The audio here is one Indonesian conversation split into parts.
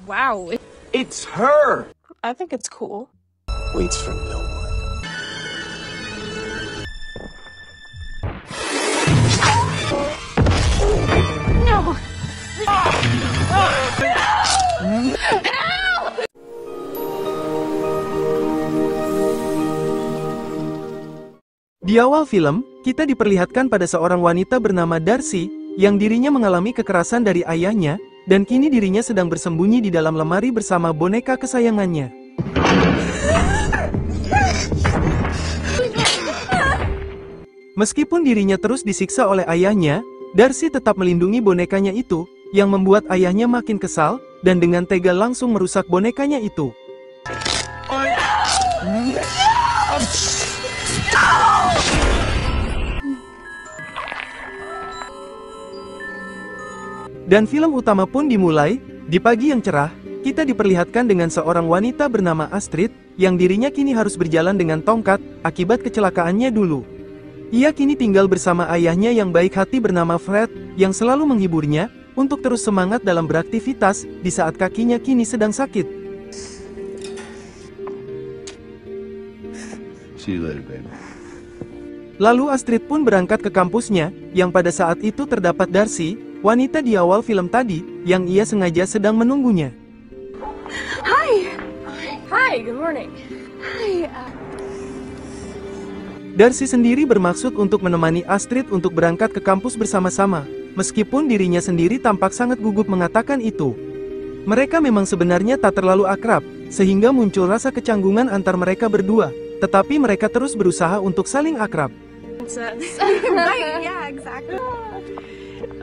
Wow. It's her! I think it's cool. Waits for no one. No. Di awal film, kita diperlihatkan pada seorang wanita bernama Darcy, yang dirinya mengalami kekerasan dari ayahnya, dan kini dirinya sedang bersembunyi di dalam lemari bersama boneka kesayangannya. Meskipun dirinya terus disiksa oleh ayahnya, Darcy tetap melindungi bonekanya itu, yang membuat ayahnya makin kesal, dan dengan tega langsung merusak bonekanya itu. Dan film utama pun dimulai. Di pagi yang cerah, kita diperlihatkan dengan seorang wanita bernama Astrid, yang dirinya kini harus berjalan dengan tongkat, akibat kecelakaannya dulu. Ia kini tinggal bersama ayahnya yang baik hati bernama Fred, yang selalu menghiburnya, untuk terus semangat dalam beraktivitas, di saat kakinya kini sedang sakit. See you later, baby. Lalu Astrid pun berangkat ke kampusnya, yang pada saat itu terdapat Darcy, wanita di awal film tadi, yang ia sengaja sedang menunggunya. Hi. Hi, good morning. Hi. Darcy sendiri bermaksud untuk menemani Astrid untuk berangkat ke kampus bersama-sama, meskipun dirinya sendiri tampak sangat gugup mengatakan itu. Mereka memang sebenarnya tak terlalu akrab, sehingga muncul rasa kecanggungan antar mereka berdua, tetapi mereka terus berusaha untuk saling akrab. Right, yeah, exactly.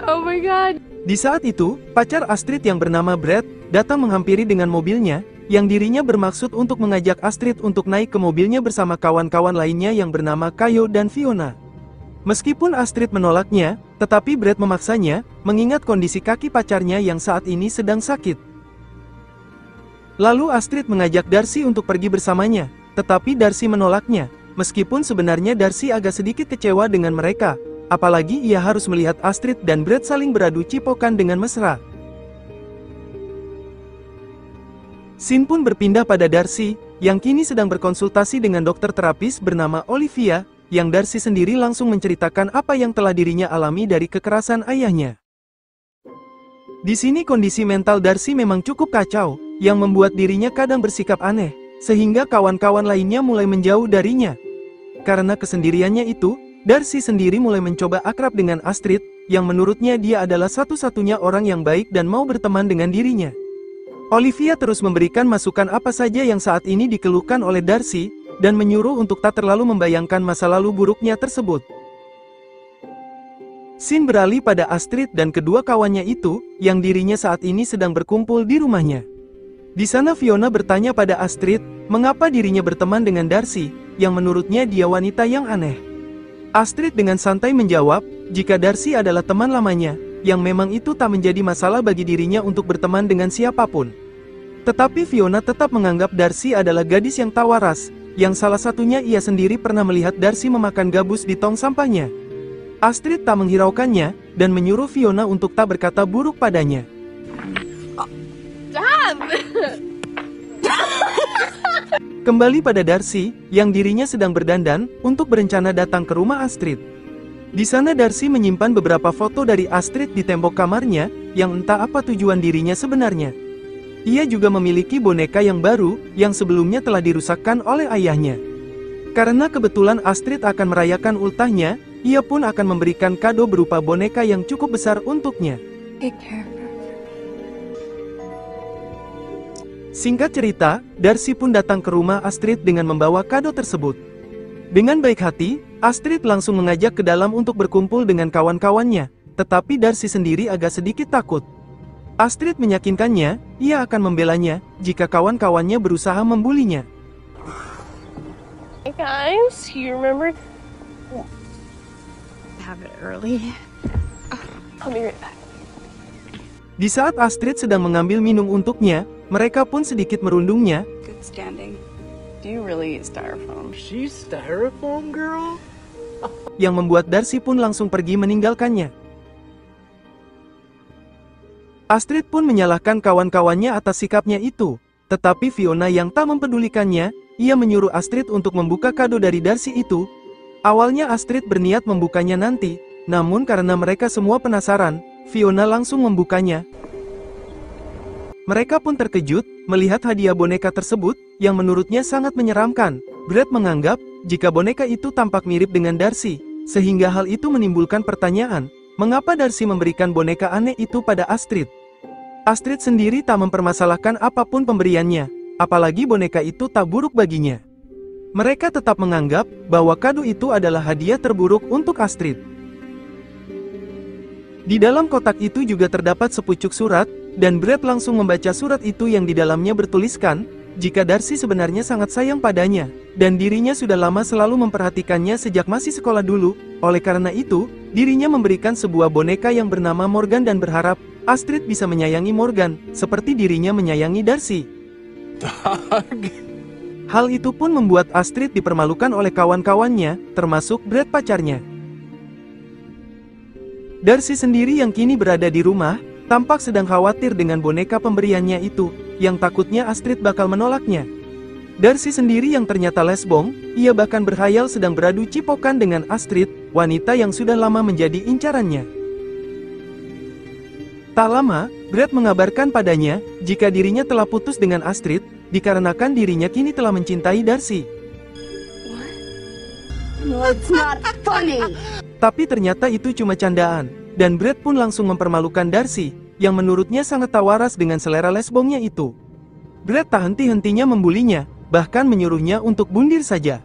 Oh my god. Di saat itu, pacar Astrid yang bernama Brad, datang menghampiri dengan mobilnya, yang dirinya bermaksud untuk mengajak Astrid untuk naik ke mobilnya bersama kawan-kawan lainnya yang bernama Kayo dan Fiona. Meskipun Astrid menolaknya, tetapi Brad memaksanya, mengingat kondisi kaki pacarnya yang saat ini sedang sakit. Lalu Astrid mengajak Darcy untuk pergi bersamanya, tetapi Darcy menolaknya, meskipun sebenarnya Darcy agak sedikit kecewa dengan mereka, apalagi ia harus melihat Astrid dan Brad saling beradu cipokan dengan mesra. Scene pun berpindah pada Darcy, yang kini sedang berkonsultasi dengan dokter terapis bernama Olivia, yang Darcy sendiri langsung menceritakan apa yang telah dirinya alami dari kekerasan ayahnya. Di sini kondisi mental Darcy memang cukup kacau, yang membuat dirinya kadang bersikap aneh, sehingga kawan-kawan lainnya mulai menjauh darinya. Karena kesendiriannya itu, Darcy sendiri mulai mencoba akrab dengan Astrid, yang menurutnya dia adalah satu-satunya orang yang baik dan mau berteman dengan dirinya. Olivia terus memberikan masukan apa saja yang saat ini dikeluhkan oleh Darcy, dan menyuruh untuk tak terlalu membayangkan masa lalu buruknya tersebut. Scene beralih pada Astrid dan kedua kawannya itu, yang dirinya saat ini sedang berkumpul di rumahnya. Di sana Fiona bertanya pada Astrid, mengapa dirinya berteman dengan Darcy, yang menurutnya dia wanita yang aneh. Astrid dengan santai menjawab, jika Darcy adalah teman lamanya, yang memang itu tak menjadi masalah bagi dirinya untuk berteman dengan siapapun. Tetapi Fiona tetap menganggap Darcy adalah gadis yang tak waras, yang salah satunya ia sendiri pernah melihat Darcy memakan gabus di tong sampahnya. Astrid tak menghiraukannya, dan menyuruh Fiona untuk tak berkata buruk padanya. Kembali pada Darcy, yang dirinya sedang berdandan, untuk berencana datang ke rumah Astrid. Di sana Darcy menyimpan beberapa foto dari Astrid di tembok kamarnya, yang entah apa tujuan dirinya sebenarnya. Ia juga memiliki boneka yang baru, yang sebelumnya telah dirusakkan oleh ayahnya. Karena kebetulan Astrid akan merayakan ultahnya, ia pun akan memberikan kado berupa boneka yang cukup besar untuknya. Take care. Singkat cerita, Darcy pun datang ke rumah Astrid dengan membawa kado tersebut. Dengan baik hati, Astrid langsung mengajak ke dalam untuk berkumpul dengan kawan-kawannya, tetapi Darcy sendiri agak sedikit takut. Astrid meyakinkannya, ia akan membelanya, jika kawan-kawannya berusaha membulinya. Hey guys, you remember? Have it early. I'll be right back. Di saat Astrid sedang mengambil minum untuknya, mereka pun sedikit merundungnya. Good standing. Do you really eat styrofoam? She's styrofoam girl? Yang membuat Darcy pun langsung pergi meninggalkannya. Astrid pun menyalahkan kawan-kawannya atas sikapnya itu. Tetapi Fiona yang tak mempedulikannya, ia menyuruh Astrid untuk membuka kado dari Darcy itu. Awalnya Astrid berniat membukanya nanti, namun karena mereka semua penasaran, Fiona langsung membukanya. Mereka pun terkejut melihat hadiah boneka tersebut, yang menurutnya sangat menyeramkan. Brad menganggap, jika boneka itu tampak mirip dengan Darcy, sehingga hal itu menimbulkan pertanyaan, mengapa Darcy memberikan boneka aneh itu pada Astrid? Astrid sendiri tak mempermasalahkan apapun pemberiannya, apalagi boneka itu tak buruk baginya. Mereka tetap menganggap bahwa kado itu adalah hadiah terburuk untuk Astrid. Di dalam kotak itu juga terdapat sepucuk surat, dan Brad langsung membaca surat itu yang di dalamnya bertuliskan, jika Darcy sebenarnya sangat sayang padanya, dan dirinya sudah lama selalu memperhatikannya sejak masih sekolah dulu. Oleh karena itu, dirinya memberikan sebuah boneka yang bernama Morgan dan berharap Astrid bisa menyayangi Morgan, seperti dirinya menyayangi Darcy. Hal itu pun membuat Astrid dipermalukan oleh kawan-kawannya, termasuk Brad pacarnya. Darcy sendiri yang kini berada di rumah, tampak sedang khawatir dengan boneka pemberiannya itu, yang takutnya Astrid bakal menolaknya. Darcy sendiri yang ternyata lesbong, ia bahkan berhayal sedang beradu cipokan dengan Astrid, wanita yang sudah lama menjadi incarannya. Tak lama, Brad mengabarkan padanya, jika dirinya telah putus dengan Astrid, dikarenakan dirinya kini telah mencintai Darcy. It's not funny. Tapi ternyata itu cuma candaan, dan Brad pun langsung mempermalukan Darcy, yang menurutnya sangat tak waras dengan selera lesbongnya itu. Brad tak henti-hentinya membulinya, bahkan menyuruhnya untuk bundir saja.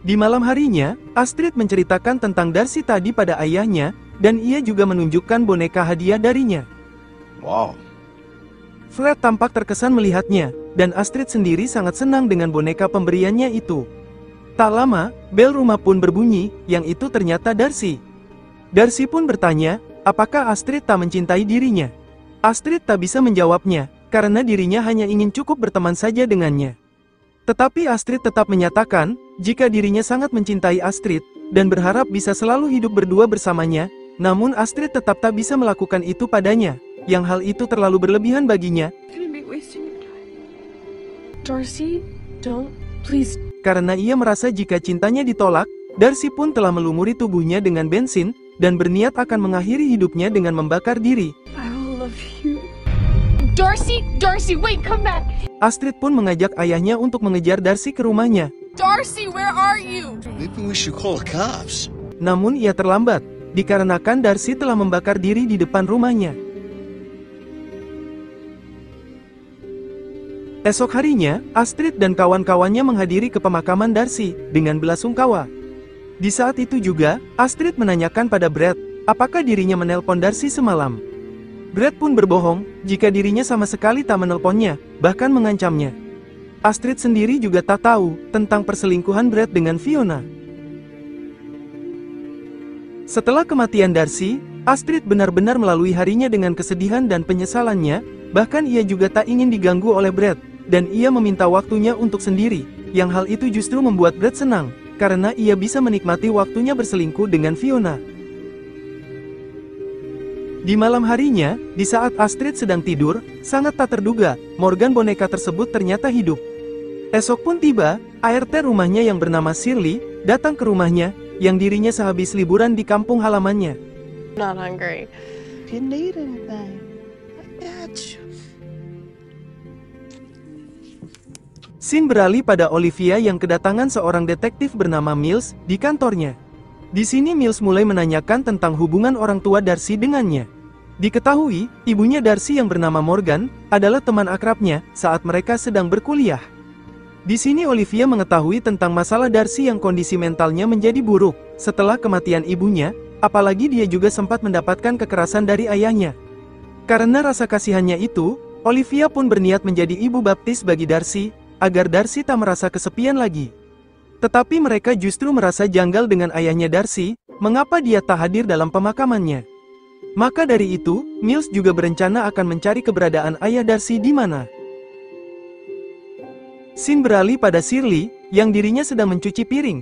Di malam harinya, Astrid menceritakan tentang Darcy tadi pada ayahnya, dan ia juga menunjukkan boneka hadiah darinya. Wow. Fred tampak terkesan melihatnya, dan Astrid sendiri sangat senang dengan boneka pemberiannya itu. Tak lama, bel rumah pun berbunyi, yang itu ternyata Darcy. Darcy pun bertanya, apakah Astrid tak mencintai dirinya? Astrid tak bisa menjawabnya, karena dirinya hanya ingin cukup berteman saja dengannya. Tetapi Astrid tetap menyatakan, jika dirinya sangat mencintai Astrid, dan berharap bisa selalu hidup berdua bersamanya, namun Astrid tetap tak bisa melakukan itu padanya, yang hal itu terlalu berlebihan baginya. Gonna be wasting your time. Darcy, don't, please. Karena ia merasa jika cintanya ditolak, Darcy pun telah melumuri tubuhnya dengan bensin, dan berniat akan mengakhiri hidupnya dengan membakar diri. I will love you. Darcy, wait, come back. Astrid pun mengajak ayahnya untuk mengejar Darcy ke rumahnya. Darcy, where are you? Maybe we should call the cops. Namun ia terlambat, dikarenakan Darcy telah membakar diri di depan rumahnya. Esok harinya, Astrid dan kawan-kawannya menghadiri ke pemakaman Darcy, dengan belasungkawa. Di saat itu juga, Astrid menanyakan pada Brad, apakah dirinya menelpon Darcy semalam. Brad pun berbohong, jika dirinya sama sekali tak menelponnya, bahkan mengancamnya. Astrid sendiri juga tak tahu, tentang perselingkuhan Brad dengan Fiona. Setelah kematian Darcy, Astrid benar-benar melalui harinya dengan kesedihan dan penyesalannya, bahkan ia juga tak ingin diganggu oleh Brad, dan ia meminta waktunya untuk sendiri, yang hal itu justru membuat Brad senang, karena ia bisa menikmati waktunya berselingkuh dengan Fiona. Di malam harinya, di saat Astrid sedang tidur, sangat tak terduga, Morgan boneka tersebut ternyata hidup. Esok pun tiba, ART rumahnya yang bernama Shirley, datang ke rumahnya, yang dirinya sehabis liburan di kampung halamannya. Not hungry. If you need anything, I got you. Scene beralih pada Olivia yang kedatangan seorang detektif bernama Mills di kantornya. Di sini Mills mulai menanyakan tentang hubungan orang tua Darcy dengannya. Diketahui, ibunya Darcy yang bernama Morgan adalah teman akrabnya saat mereka sedang berkuliah. Di sini Olivia mengetahui tentang masalah Darcy yang kondisi mentalnya menjadi buruk setelah kematian ibunya, apalagi dia juga sempat mendapatkan kekerasan dari ayahnya. Karena rasa kasihannya itu, Olivia pun berniat menjadi ibu baptis bagi Darcy, agar Darcy tak merasa kesepian lagi. Tetapi mereka justru merasa janggal dengan ayahnya Darcy, mengapa dia tak hadir dalam pemakamannya. Maka dari itu, Mills juga berencana akan mencari keberadaan ayah Darcy di mana. Scene beralih pada Shirley, yang dirinya sedang mencuci piring.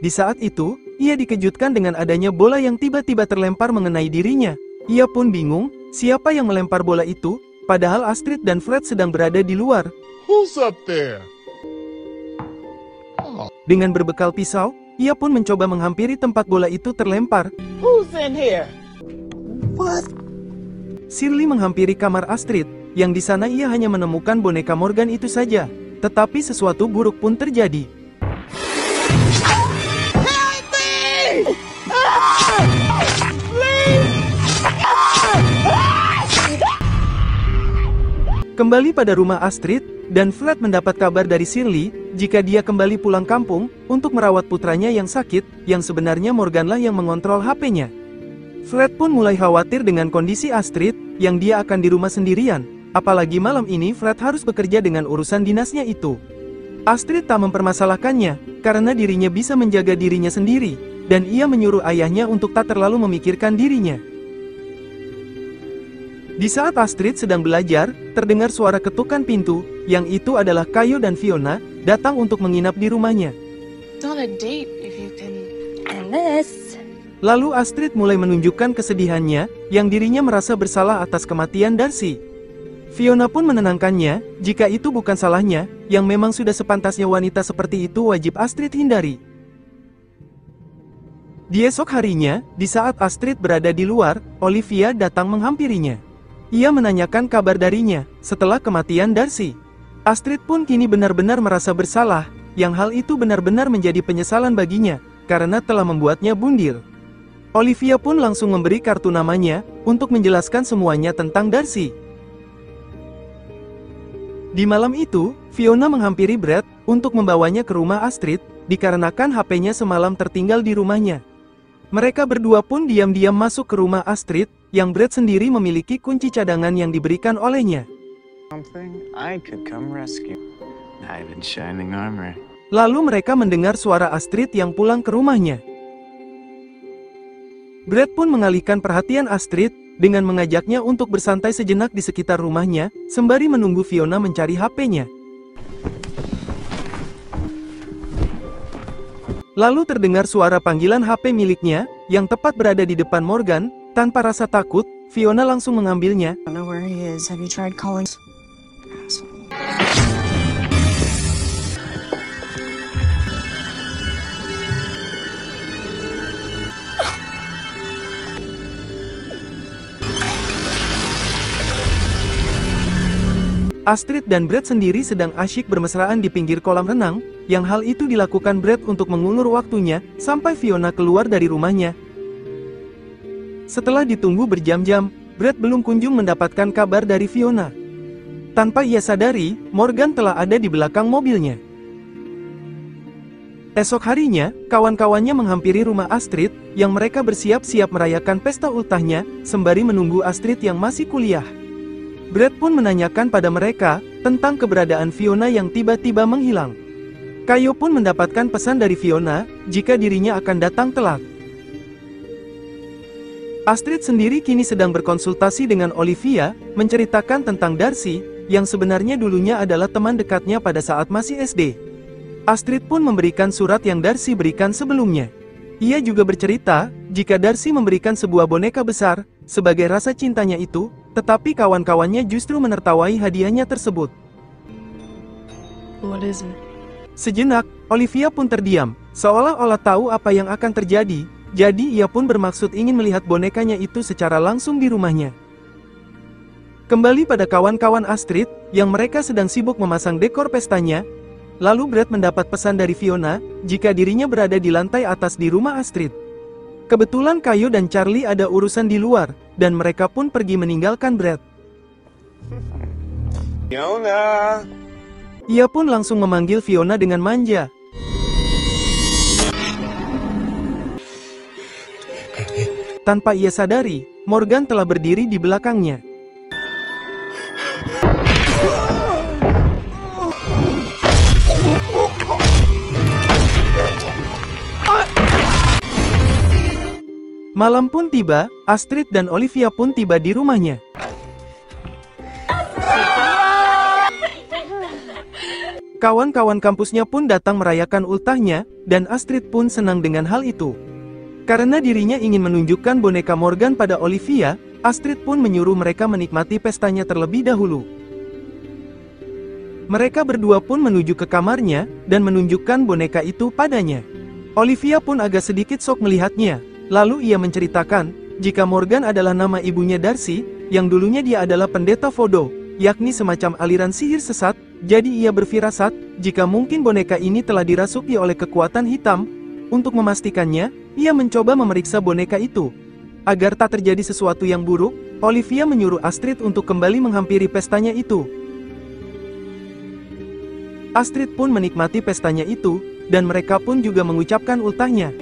Di saat itu, ia dikejutkan dengan adanya bola yang tiba-tiba terlempar mengenai dirinya. Ia pun bingung, siapa yang melempar bola itu, padahal Astrid dan Fred sedang berada di luar. Who's up there? Dengan berbekal pisau, ia pun mencoba menghampiri tempat bola itu terlempar. Who's in here? What? Shirley menghampiri kamar Astrid, yang di sana ia hanya menemukan boneka Morgan itu saja. Tetapi sesuatu buruk pun terjadi. Kembali pada rumah Astrid, dan Fred mendapat kabar dari Shirley, jika dia kembali pulang kampung, untuk merawat putranya yang sakit, yang sebenarnya Morganlah yang mengontrol HP-nya. Fred pun mulai khawatir dengan kondisi Astrid, yang dia akan di rumah sendirian, apalagi malam ini Fred harus bekerja dengan urusan dinasnya itu. Astrid tak mempermasalahkannya, karena dirinya bisa menjaga dirinya sendiri, dan ia menyuruh ayahnya untuk tak terlalu memikirkan dirinya. Di saat Astrid sedang belajar, terdengar suara ketukan pintu, yang itu adalah Kayo dan Fiona, datang untuk menginap di rumahnya. It's on a date if you can. And this. Lalu Astrid mulai menunjukkan kesedihannya, yang dirinya merasa bersalah atas kematian Darcy. Fiona pun menenangkannya, jika itu bukan salahnya, yang memang sudah sepantasnya wanita seperti itu wajib Astrid hindari. Di esok harinya, di saat Astrid berada di luar, Olivia datang menghampirinya. Ia menanyakan kabar darinya, setelah kematian Darcy. Astrid pun kini benar-benar merasa bersalah, yang hal itu benar-benar menjadi penyesalan baginya, karena telah membuatnya bundil. Olivia pun langsung memberi kartu namanya, untuk menjelaskan semuanya tentang Darcy. Di malam itu, Fiona menghampiri Brad, untuk membawanya ke rumah Astrid, dikarenakan HP-nya semalam tertinggal di rumahnya. Mereka berdua pun diam-diam masuk ke rumah Astrid, yang Brad sendiri memiliki kunci cadangan yang diberikan olehnya. Lalu mereka mendengar suara Astrid yang pulang ke rumahnya. Brad pun mengalihkan perhatian Astrid, dengan mengajaknya untuk bersantai sejenak di sekitar rumahnya, sembari menunggu Fiona mencari HP-nya. Lalu terdengar suara panggilan HP miliknya, yang tepat berada di depan Morgan. Tanpa rasa takut, Fiona langsung mengambilnya. I don't know where he is. Have you tried calling? Astrid dan Brad sendiri sedang asyik bermesraan di pinggir kolam renang, yang hal itu dilakukan Brad untuk mengulur waktunya, sampai Fiona keluar dari rumahnya. Setelah ditunggu berjam-jam, Brad belum kunjung mendapatkan kabar dari Fiona. Tanpa ia sadari, Morgan telah ada di belakang mobilnya. Esok harinya, kawan-kawannya menghampiri rumah Astrid, yang mereka bersiap-siap merayakan pesta ultahnya, sembari menunggu Astrid yang masih kuliah. Brad pun menanyakan pada mereka, tentang keberadaan Fiona yang tiba-tiba menghilang. Kayo pun mendapatkan pesan dari Fiona, jika dirinya akan datang telat. Astrid sendiri kini sedang berkonsultasi dengan Olivia, menceritakan tentang Darcy, yang sebenarnya dulunya adalah teman dekatnya pada saat masih SD. Astrid pun memberikan surat yang Darcy berikan sebelumnya. Ia juga bercerita, jika Darcy memberikan sebuah boneka besar, sebagai rasa cintanya itu, tetapi kawan-kawannya justru menertawai hadiahnya tersebut. What is it? Sejenak, Olivia pun terdiam, seolah-olah tahu apa yang akan terjadi. Jadi ia pun bermaksud ingin melihat bonekanya itu secara langsung di rumahnya. Kembali pada kawan-kawan Astrid, yang mereka sedang sibuk memasang dekor pestanya. Lalu Brad mendapat pesan dari Fiona, jika dirinya berada di lantai atas di rumah Astrid. Kebetulan Kayo dan Charlie ada urusan di luar, dan mereka pun pergi meninggalkan Brad. Fiona! Ia pun langsung memanggil Fiona dengan manja. Tanpa ia sadari, Morgan telah berdiri di belakangnya. Malam pun tiba, Astrid dan Olivia pun tiba di rumahnya. Kawan-kawan kampusnya pun datang merayakan ultahnya, dan Astrid pun senang dengan hal itu. Karena dirinya ingin menunjukkan boneka Morgan pada Olivia, Astrid pun menyuruh mereka menikmati pestanya terlebih dahulu. Mereka berdua pun menuju ke kamarnya, dan menunjukkan boneka itu padanya. Olivia pun agak sedikit shock melihatnya, lalu ia menceritakan, jika Morgan adalah nama ibunya Darcy, yang dulunya dia adalah pendeta Voodoo, yakni semacam aliran sihir sesat, jadi ia berfirasat, jika mungkin boneka ini telah dirasuki oleh kekuatan hitam. Untuk memastikannya, ia mencoba memeriksa boneka itu. Agar tak terjadi sesuatu yang buruk, Olivia menyuruh Astrid untuk kembali menghampiri pestanya itu. Astrid pun menikmati pestanya itu, dan mereka pun juga mengucapkan ultahnya.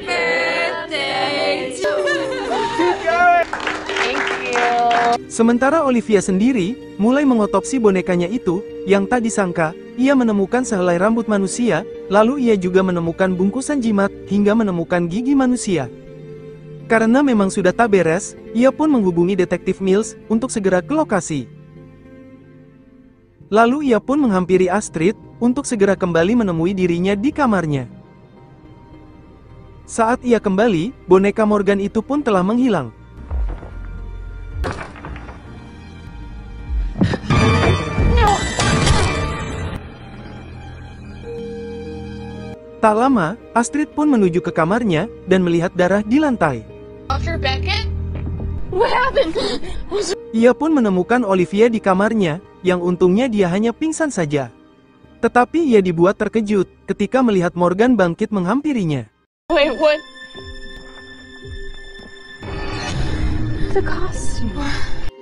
Sementara Olivia sendiri, mulai mengotopsi bonekanya itu, yang tak disangka, ia menemukan sehelai rambut manusia, lalu ia juga menemukan bungkusan jimat, hingga menemukan gigi manusia. Karena memang sudah tak beres, ia pun menghubungi detektif Mills, untuk segera ke lokasi. Lalu ia pun menghampiri Astrid, untuk segera kembali menemui dirinya di kamarnya. Saat ia kembali, boneka Morgan itu pun telah menghilang. Tak lama, Astrid pun menuju ke kamarnya, dan melihat darah di lantai. Dr. Beckett? What happened? Ia pun menemukan Olivia di kamarnya, yang untungnya dia hanya pingsan saja. Tetapi ia dibuat terkejut, ketika melihat Morgan bangkit menghampirinya. Wait, what? The costume.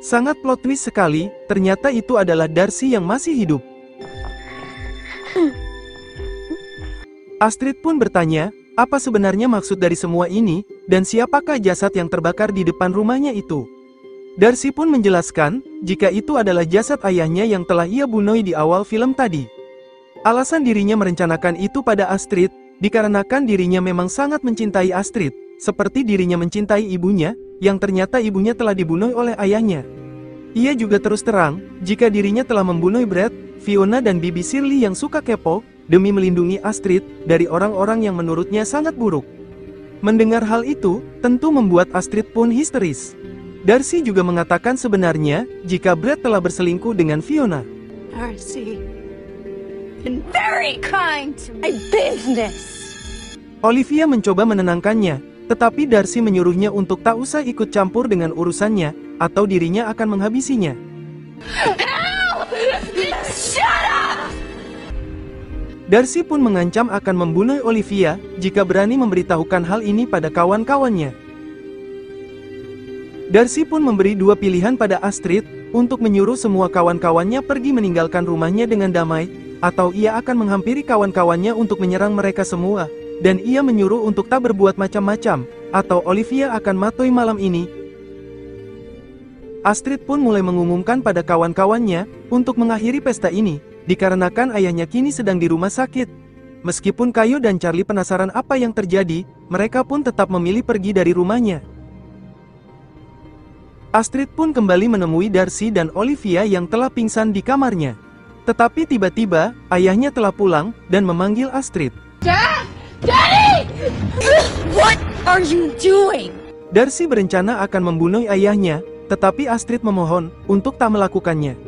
Sangat plot twist sekali, ternyata itu adalah Darcy yang masih hidup. Astrid pun bertanya, apa sebenarnya maksud dari semua ini, dan siapakah jasad yang terbakar di depan rumahnya itu. Darcy pun menjelaskan, jika itu adalah jasad ayahnya yang telah ia bunuh di awal film tadi. Alasan dirinya merencanakan itu pada Astrid, dikarenakan dirinya memang sangat mencintai Astrid, seperti dirinya mencintai ibunya, yang ternyata ibunya telah dibunuh oleh ayahnya. Ia juga terus terang, jika dirinya telah membunuh Brad, Fiona dan Bibi Shirley yang suka kepo, demi melindungi Astrid, dari orang-orang yang menurutnya sangat buruk. Mendengar hal itu, tentu membuat Astrid pun histeris. Darcy juga mengatakan sebenarnya, jika Brad telah berselingkuh dengan Fiona. Darcy, been very kind to my business. Olivia mencoba menenangkannya, tetapi Darcy menyuruhnya untuk tak usah ikut campur dengan urusannya, atau dirinya akan menghabisinya. Help! Shut up! Darcy pun mengancam akan membunuh Olivia, jika berani memberitahukan hal ini pada kawan-kawannya. Darcy pun memberi dua pilihan pada Astrid, untuk menyuruh semua kawan-kawannya pergi meninggalkan rumahnya dengan damai, atau ia akan menghampiri kawan-kawannya untuk menyerang mereka semua, dan ia menyuruh untuk tak berbuat macam-macam, atau Olivia akan mati malam ini. Astrid pun mulai mengumumkan pada kawan-kawannya, untuk mengakhiri pesta ini, dikarenakan ayahnya kini sedang di rumah sakit. Meskipun Kayo dan Charlie penasaran apa yang terjadi, mereka pun tetap memilih pergi dari rumahnya. Astrid pun kembali menemui Darcy dan Olivia yang telah pingsan di kamarnya. Tetapi tiba-tiba, ayahnya telah pulang, dan memanggil Astrid. Dad! Daddy! What are you doing? Darcy berencana akan membunuh ayahnya, tetapi Astrid memohon, untuk tak melakukannya.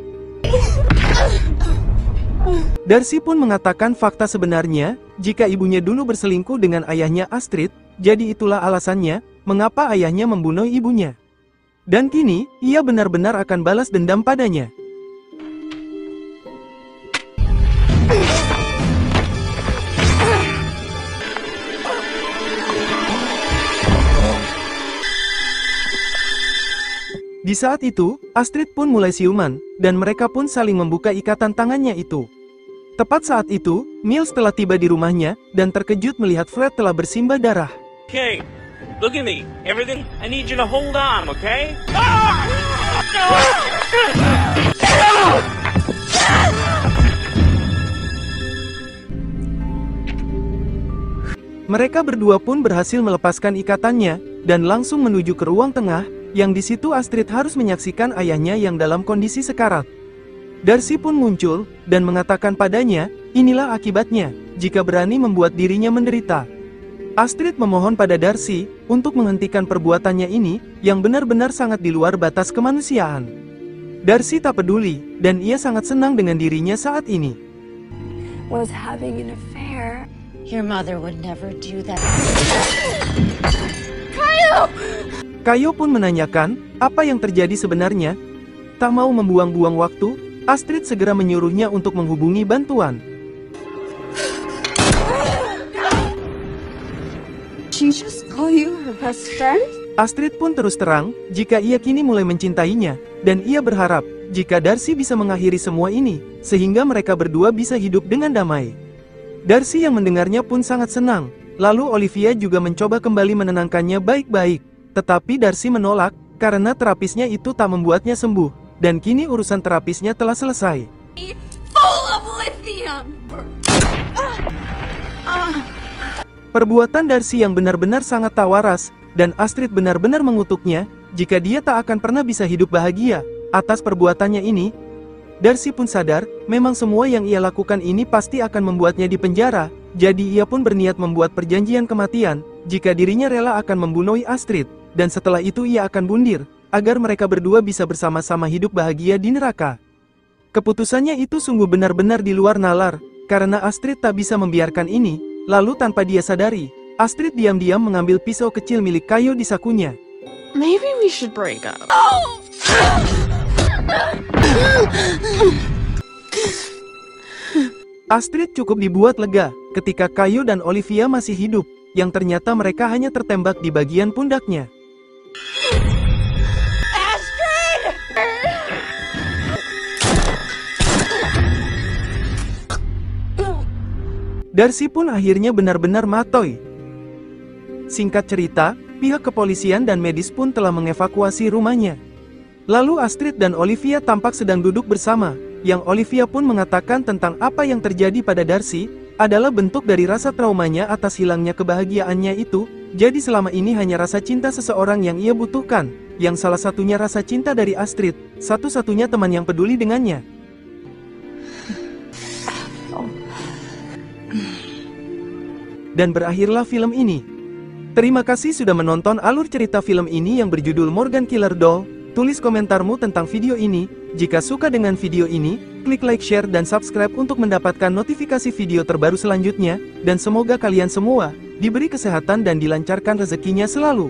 Darcy pun mengatakan fakta sebenarnya, jika ibunya dulu berselingkuh dengan ayahnya Astrid, jadi itulah alasannya, mengapa ayahnya membunuh ibunya. Dan kini, ia benar-benar akan balas dendam padanya. Di saat itu, Astrid pun mulai siuman, dan mereka pun saling membuka ikatan tangannya itu. Tepat saat itu, Mills telah tiba di rumahnya, dan terkejut melihat Fred telah bersimbah darah. Okay, look at me. Everything, I need you to hold on, okay? Mereka berdua pun berhasil melepaskan ikatannya, dan langsung menuju ke ruang tengah, yang di situ Astrid harus menyaksikan ayahnya yang dalam kondisi sekarat. Darcy pun muncul, dan mengatakan padanya, inilah akibatnya, jika berani membuat dirinya menderita. Astrid memohon pada Darcy untuk menghentikan perbuatannya ini yang benar-benar sangat di luar batas kemanusiaan. Darcy tak peduli, dan ia sangat senang dengan dirinya saat ini. Was having an affair. Your mother would never do that. Kayo pun menanyakan apa yang terjadi sebenarnya. Tak mau membuang-buang waktu, Astrid segera menyuruhnya untuk menghubungi bantuan. She just call you her best friend? Astrid pun terus terang jika ia kini mulai mencintainya, dan ia berharap jika Darcy bisa mengakhiri semua ini, sehingga mereka berdua bisa hidup dengan damai. Darcy yang mendengarnya pun sangat senang, lalu Olivia juga mencoba kembali menenangkannya baik-baik. Tetapi Darcy menolak, karena terapisnya itu tak membuatnya sembuh, dan kini urusan terapisnya telah selesai. Full of lithium! Perbuatan Darcy yang benar-benar sangat tak waras, dan Astrid benar-benar mengutuknya, jika dia tak akan pernah bisa hidup bahagia atas perbuatannya ini. Darcy pun sadar, memang semua yang ia lakukan ini pasti akan membuatnya di penjara, jadi ia pun berniat membuat perjanjian kematian, jika dirinya rela akan membunuh Astrid, dan setelah itu ia akan bundir, agar mereka berdua bisa bersama-sama hidup bahagia di neraka. Keputusannya itu sungguh benar-benar di luar nalar, karena Astrid tak bisa membiarkan ini, lalu tanpa dia sadari, Astrid diam-diam mengambil pisau kecil milik Kayo di sakunya. Maybe we should break up. Astrid cukup dibuat lega ketika Kayo dan Olivia masih hidup, yang ternyata mereka hanya tertembak di bagian pundaknya. Darcy pun akhirnya benar-benar matoy. Singkat cerita, pihak kepolisian dan medis pun telah mengevakuasi rumahnya. Lalu Astrid dan Olivia tampak sedang duduk bersama, yang Olivia pun mengatakan tentang apa yang terjadi pada Darcy, adalah bentuk dari rasa traumanya atas hilangnya kebahagiaannya itu, jadi selama ini hanya rasa cinta seseorang yang ia butuhkan, yang salah satunya rasa cinta dari Astrid, satu-satunya teman yang peduli dengannya. Dan berakhirlah film ini. Terima kasih sudah menonton alur cerita film ini yang berjudul Morgan Killer Doll. Tulis komentarmu tentang video ini. Jika suka dengan video ini, klik like, share, dan subscribe untuk mendapatkan notifikasi video terbaru selanjutnya. Dan semoga kalian semua diberi kesehatan dan dilancarkan rezekinya selalu.